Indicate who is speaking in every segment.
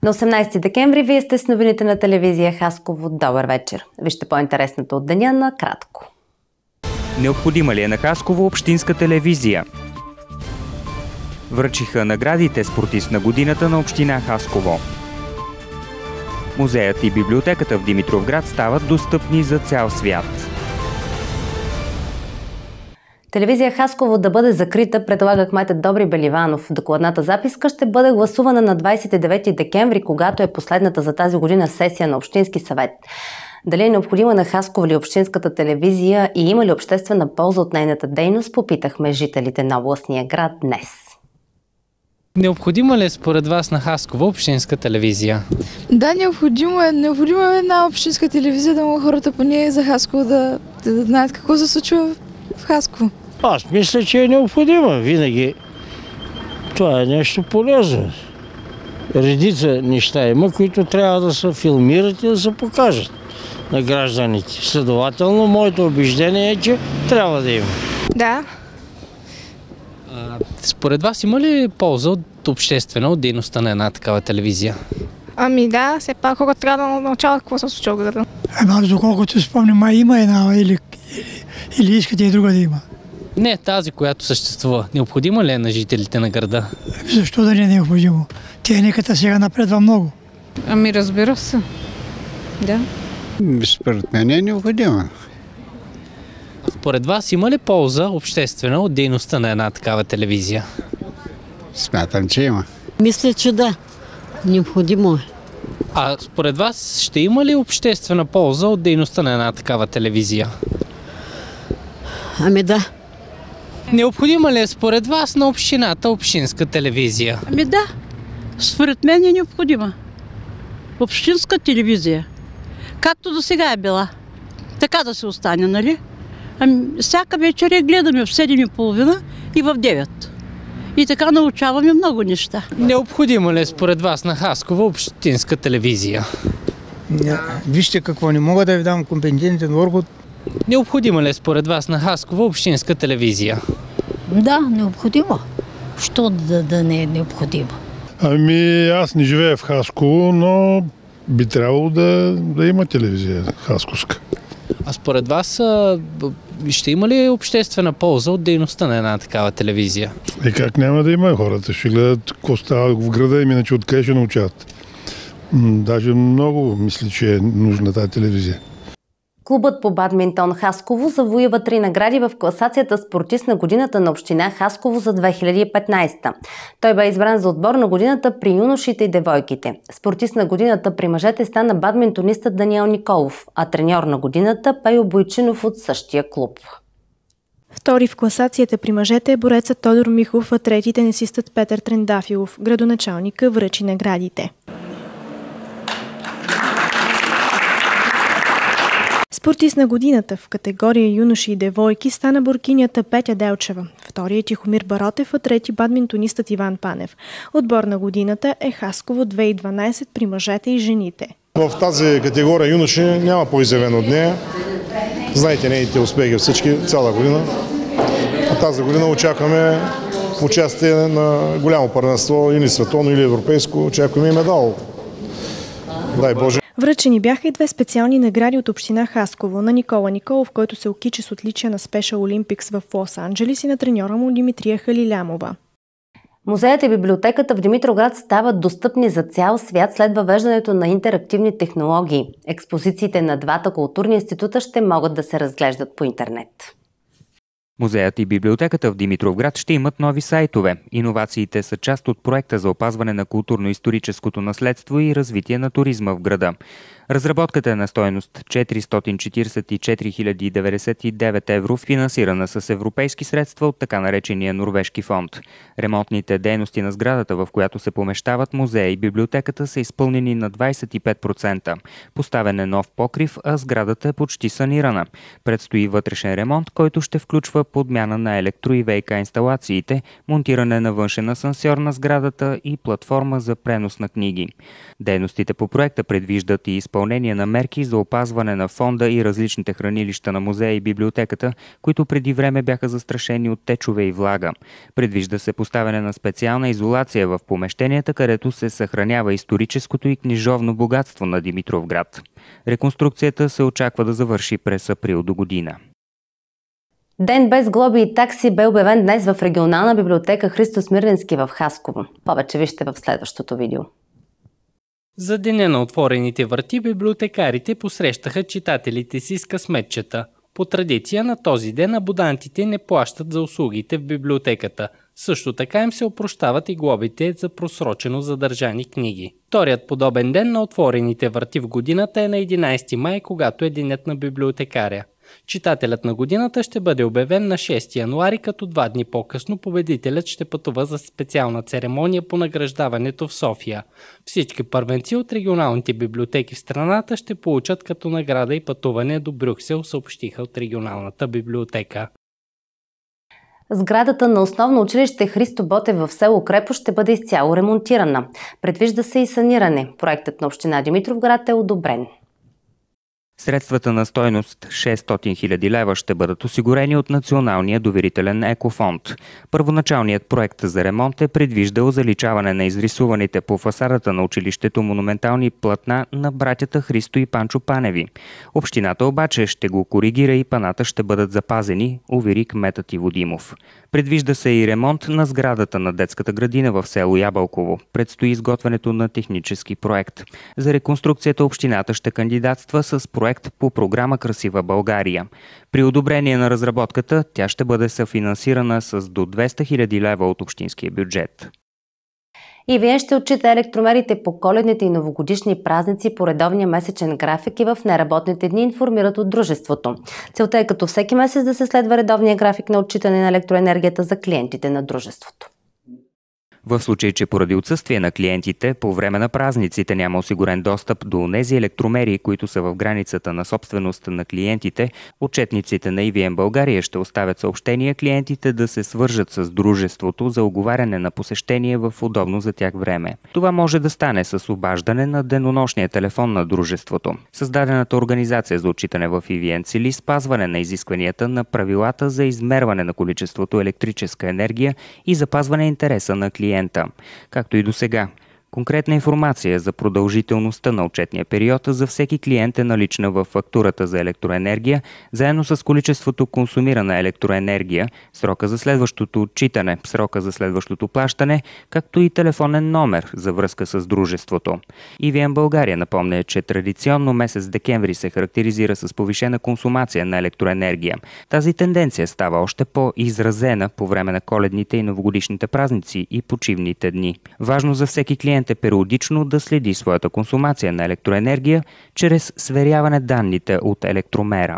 Speaker 1: На 18 декември вие сте с новините на телевизия Хасково. Добър вечер. Вижте по-интересното от деня на кратко.
Speaker 2: Необходима ли е на Хасково общинска телевизия? Връчиха наградите спортист на годината на община Хасково. Музеят и библиотеката в Димитровград стават достъпни за цял свят.
Speaker 1: Телевизия Хасково да бъде закрита, предлага кметът Добри Беливанов. Докладната записка ще бъде гласувана на 29 декември, когато е последната за тази година сесия на Общински съвет. Дали е необходима на Хасково ли общинската телевизия и има ли обществена полза от нейната дейност, попитахме жителите на областния град днес.
Speaker 3: Необходима ли е според вас на Хасково общинска телевизия?
Speaker 4: Да, необходимо е една общинска телевизия, да могат хората по нея за Хасково да знаят какво се случва в Хасково.
Speaker 5: Аз мисля, че е необходима винаги. Това е нещо полезно. Редица неща има, които трябва да се филмират и да се покажат на гражданите. Следователно, моето убеждение е, че трябва да има.
Speaker 4: Да.
Speaker 3: Според вас има ли полза от обществена от дейността на една такава телевизия?
Speaker 4: Ами да, все пак хората трябва да научават какво се случва в града.
Speaker 6: Аз доколкото спомням, май има една или искате и друга да има.
Speaker 3: Не, тази, която съществува. Необходима ли е на жителите на града?
Speaker 6: Защо да не е необходимо? Техниката сега напредва много.
Speaker 4: Ами разбира се. Да.
Speaker 7: Според мен е необходима.
Speaker 3: Според вас има ли полза обществена от дейността на една такава телевизия?
Speaker 7: Смятам, че има.
Speaker 8: Мисля, че да. Необходимо е.
Speaker 3: А според вас ще има ли обществена полза от дейността на една такава телевизия?
Speaker 8: Ами да.
Speaker 3: Необходима ли е според вас на общината общинска телевизия?
Speaker 9: Ами да. Според мен е необходима. Общинска телевизия. Както до сега е била. Така да се остане, нали? Ами, всяка вечер я гледаме в 7:30 и в 9. И така научаваме много неща.
Speaker 3: Необходима ли е според вас на Хасково общинска телевизия?
Speaker 6: Вижте какво, не мога да ви дам компетентен орган.
Speaker 3: Необходима ли е според вас на Хасково общинска телевизия?
Speaker 8: Да, необходимо. Що да не е необходимо?
Speaker 10: Ами аз не живея в Хасково, но би трябвало да има телевизия хасковска.
Speaker 3: А според вас ще има ли обществена полза от дейността на една такава телевизия?
Speaker 10: И как няма да има? Хората ще гледат какво става в града им, иначе откъде ще научат. Даже много мисля, че е нужна тази телевизия.
Speaker 1: Клубът по бадминтон Хасково завоюва 3 награди в класацията спортист на годината на община Хасково за 2015. Той бе избран за отбор на годината при юношите и девойките. Спортист на годината при мъжете стана бадминтонистът Даниел Николов, а треньор на годината Пейо Бойчинов от същия клуб.
Speaker 11: Втори в класацията при мъжете е борецът Тодор Михов, а трети тенисистът Петър Трендафилов. Градоначалника връчи наградите. Спортист на годината в категория юноши и девойки стана боркинята Петя Делчева. Втори е Тихомир Баротев, а трети бадминтонистът Иван Панев. Отбор на годината е Хасково 2012 при мъжете и жените.
Speaker 12: В тази категория юноши няма по-изявен от нея. Знаете нейните успехи всички цяла година. От тази година очакваме участие на голямо първенство, или световно, или европейско. Очакваме и медал. Дай Боже.
Speaker 11: Връчени бяха и 2 специални награди от община Хасково на Никола Николов, който се окича с отличие на Special Olympics в Лос-Анджелис, и на треньора му Димитрия Халилямова.
Speaker 1: Музеят и библиотеката в Димитровград стават достъпни за цял свят след въвеждането на интерактивни технологии. Експозициите на двата културни института ще могат да се разглеждат по интернет.
Speaker 2: Музеят и библиотеката в Димитровград ще имат нови сайтове. Иновациите са част от проекта за опазване на културно-историческото наследство и развитие на туризма в града. Разработката е на стойност 444 099 евро, финансирана с европейски средства от така наречения Норвежки фонд. Ремонтните дейности на сградата, в която се помещават музея и библиотеката, са изпълнени на 25%. Поставен е нов покрив, а сградата е почти санирана. Предстои вътрешен ремонт, който ще включва подмяна на електро- и ВиК инсталациите, монтиране на външен асансьор на сградата и платформа за пренос на книги. Дейностите по проекта предвиждат и изпълнение на мерки за опазване на фонда и различните хранилища на музея и библиотеката, които преди време бяха застрашени от течове и влага. Предвижда се поставяне на специална изолация в помещенията, където се съхранява историческото и книжовно богатство на Димитровград. Реконструкцията се очаква да завърши през април до година.
Speaker 1: Ден без глоби и такси бе обявен днес в регионална библиотека Христо Смирненски в Хасково. Повече вижте в следващото видео.
Speaker 3: За деня на отворените врати библиотекарите посрещаха читателите си с късметчета. По традиция на този ден абонатите не плащат за услугите в библиотеката. Също така им се опрощават и глобите за просрочено задържани книги. Вторият подобен ден на отворените врати в годината е на 11 май, когато е денят на библиотекаря. Читателят на годината ще бъде обявен на 6 януари, като 2 дни по-късно победителят ще пътува за специална церемония по награждаването в София. Всички първенци от регионалните библиотеки в страната ще получат като награда и пътуване до Брюксел, съобщиха от регионалната библиотека.
Speaker 1: Сградата на основно училище Христо Ботев в село Крепош ще бъде изцяло ремонтирана. Предвижда се и саниране. Проектът на община Димитровград е одобрен.
Speaker 2: Средствата на стойност 600 000 лева ще бъдат осигурени от Националния доверителен екофонд. Първоначалният проект за ремонт е предвиждал заличаване на изрисуваните по фасадата на училището монументални платна на братята Христо и Панчо Паневи. Общината обаче ще го коригира и паната ще бъдат запазени, увери кметът Иво Димов. Предвижда се и ремонт на сградата на детската градина в село Ябълково. Предстои изготвянето на технически проект. За реконструкцията общината ще кандидатства с проект по програма Красива България. При одобрение на разработката тя ще бъде съфинансирана с до 200 000 лева от общинския бюджет.
Speaker 1: EVN ще отчита електромерите по коледните и новогодишни празници по редовния месечен график и в неработните дни, информират от дружеството. Целта е като всеки месец да се следва редовния график на отчитане на електроенергията за клиентите на дружеството.
Speaker 2: В случай, че поради отсъствие на клиентите по време на празниците няма осигурен достъп до тези електромери, които са в границата на собственост на клиентите, отчетниците на EVN България ще оставят съобщения клиентите да се свържат с дружеството за уговаряне на посещение в удобно за тях време. Това може да стане с обаждане на денонощния телефон на дружеството. Създадената организация за отчитане в EVN цели спазване на изискванията на правилата за измерване на количеството електрическа енергия и запазване интереса на клиента. Както и до сега. Конкретна информация за продължителността на отчетния период за всеки клиент е налична в фактурата за електроенергия, заедно с количеството консумирана електроенергия, срока за следващото отчитане, срока за следващото плащане, както и телефонен номер за връзка с дружеството. EVN България напомня, че традиционно месец декември се характеризира с повишена консумация на електроенергия. Тази тенденция става още по-изразена по време на коледните и новогодишните празници и почивните дни. Важно за всеки клиент е периодично да следи своята консумация на електроенергия чрез сверяване данните от електромера.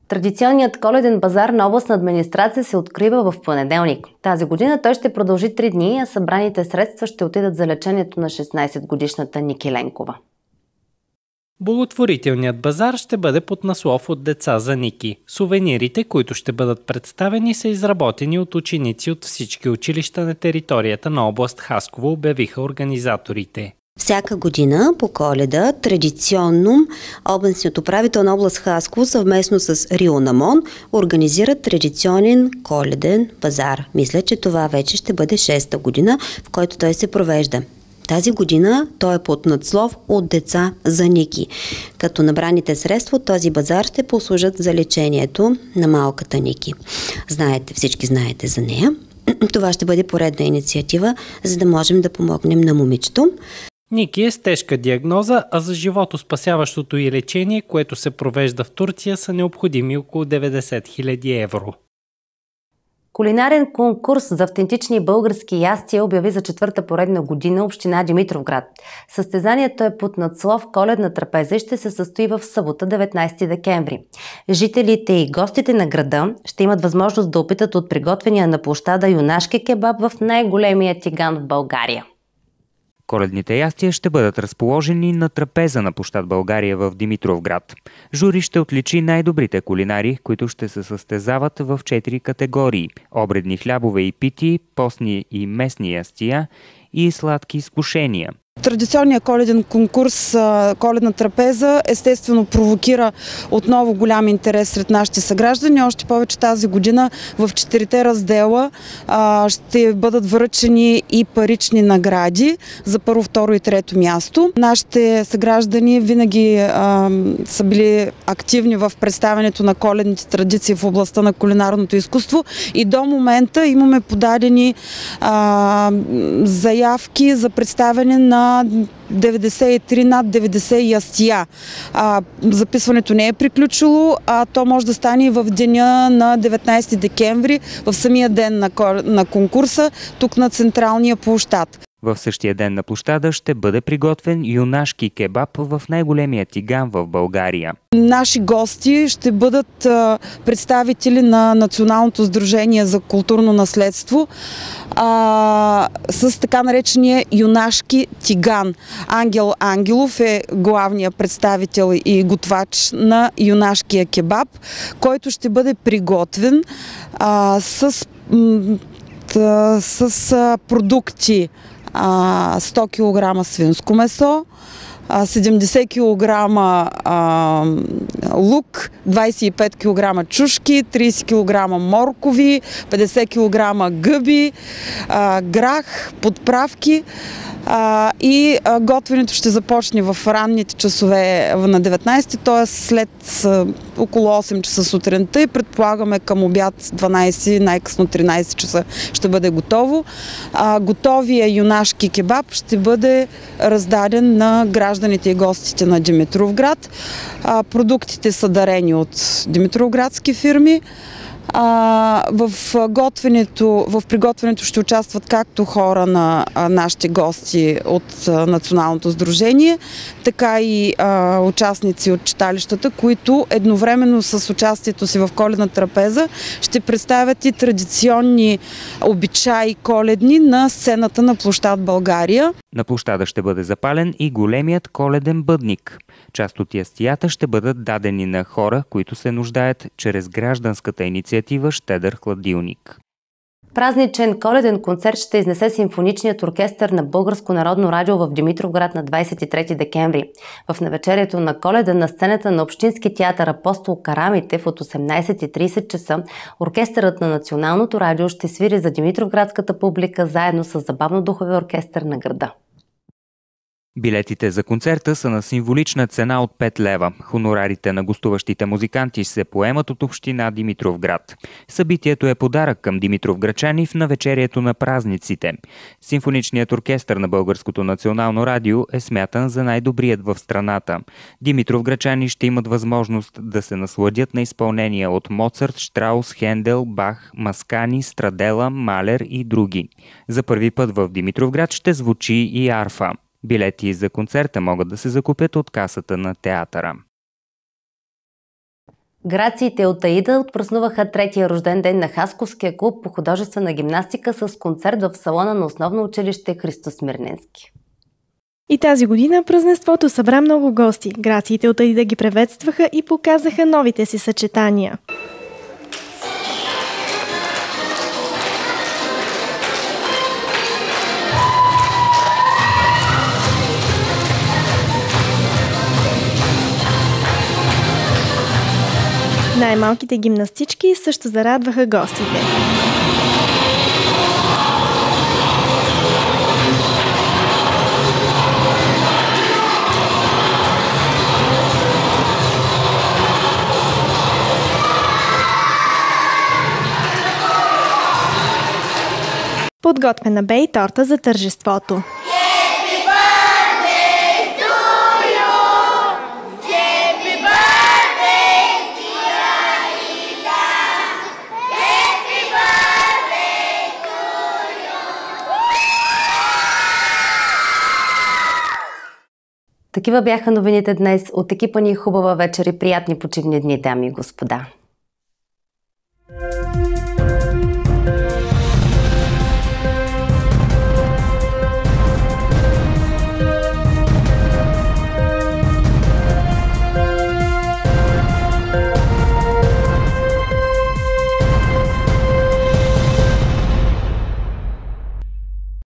Speaker 1: Традиционният коледен базар на областна администрация се открива в понеделник. Тази година той ще продължи 3 дни, а събраните средства ще отидат за лечението на 16-годишната Ники Ленкова.
Speaker 3: Благотворителният базар ще бъде под наслов "От деца за Ники". Сувенирите, които ще бъдат представени, са изработени от ученици от всички училища на територията на област Хасково, обявиха организаторите.
Speaker 13: Всяка година по Коледа традиционно областният управител на област Хасково съвместно с Рио Намон организират традиционен коледен базар. Мисля, че това вече ще бъде 6-та година, в който той се провежда. Тази година той е под надслов "От деца за Ники", като набраните средства от този базар ще послужат за лечението на малката Ники. Всички знаете за нея. Това ще бъде поредна инициатива, за да можем да помогнем на момичето.
Speaker 3: Ники е с тежка диагноза, а за животоспасяващото и лечение, което се провежда в Турция, са необходими около 90 000 евро.
Speaker 1: Кулинарен конкурс за автентични български ястия обяви за 4-та поредна година община Димитровград. Състезанието е под надслов "Коледна трапеза" и ще се състои в събота, 19 декември. Жителите и гостите на града ще имат възможност да опитат от приготвения на площада юнашки кебаб в най-големия тиган в България.
Speaker 2: Коледните ястия ще бъдат разположени на трапеза на площад България в Димитровград. Жури ще отличи най-добрите кулинари, които ще се състезават в 4 категории – обредни хлябове и пити, постни и местни ястия и сладки изкушения.
Speaker 14: Традиционният коледен конкурс "Коледна трапеза" естествено провокира отново голям интерес сред нашите съграждани. Още повече тази година в 4 раздела ще бъдат връчени и парични награди за първо, второ и трето място. Нашите съграждани винаги са били активни в представянето на коледните традиции в областта на кулинарното изкуство и до момента имаме подадени заявки за представяне на 93 над 90 ястия. Записването не е приключило, а то може да стане и в деня на 19 декември, в самия ден на конкурса, тук на централния площад.
Speaker 2: В същия ден на площада ще бъде приготвен юнашки кебаб в най-големия тиган в България.
Speaker 14: Наши гости ще бъдат представители на Националното сдружение за културно наследство с така наречения юнашки тиган. Ангел Ангелов е главният представител и готвач на юнашкия кебаб, който ще бъде приготвен с продукти 100 кг свинско месо, 70 кг лук, 25 кг чушки, 30 кг моркови, 50 кг гъби, грах, подправки. И готвенето ще започне в ранните часове на 19, т.е. след около 8 часа сутринта и предполагаме към обяд 12, най-късно 13 часа ще бъде готово. Готовия юнашки кебаб ще бъде раздаден на гражданите и гостите на Димитровград. Продуктите са дарени от димитровградски фирми. В приготвянето ще участват както хора на нашите гости от Националното сдружение, така и участници от читалищата, които едновременно с участието си в коледна трапеза ще представят и традиционни обичаи коледни на сцената на площад България.
Speaker 2: На площада ще бъде запален и големият коледен бъдник. Част от ястията ще бъдат дадени на хора, които се нуждаят чрез гражданската инициатива "Щедър хладилник".
Speaker 1: Празничен коледен концерт ще изнесе симфоничният оркестър на Българско народно радио в Димитровград на 23 декември. В навечерието на Коледа на сцената на Общински театър "Апостол Карамитев" от 18:30 часа оркестърът на Националното радио ще свири за димитровградската публика заедно с забавно-духовия оркестър на града.
Speaker 2: Билетите за концерта са на символична цена от 5 лева. Хонорарите на гостуващите музиканти се поемат от община Димитровград. Събитието е подарък към димитровградчани в навечерието на празниците. Симфоничният оркестър на Българското национално радио е смятан за най-добрият в страната. Димитровградчани ще имат възможност да се насладят на изпълнения от Моцарт, Штраус, Хендел, Бах, Маскани, Страдела, Малер и други. За първи път в Димитровград ще звучи и арфа. Билети за концерта могат да се закупят от касата на театъра.
Speaker 1: Грациите от Аида отпразнуваха третия рожден ден на Хасковския клуб по художествена гимнастика с концерт в салона на основно училище "Христо Смирненски".
Speaker 11: И тази година празненството събра много гости. Грациите от Аида ги приветстваха и показаха новите си съчетания. Най-малките гимнастички също зарадваха гостите. Подготвена бе и торта за тържеството.
Speaker 1: Такива бяха новините днес. От екипа ни хубава вечер и приятни почивни дни, дами и господа.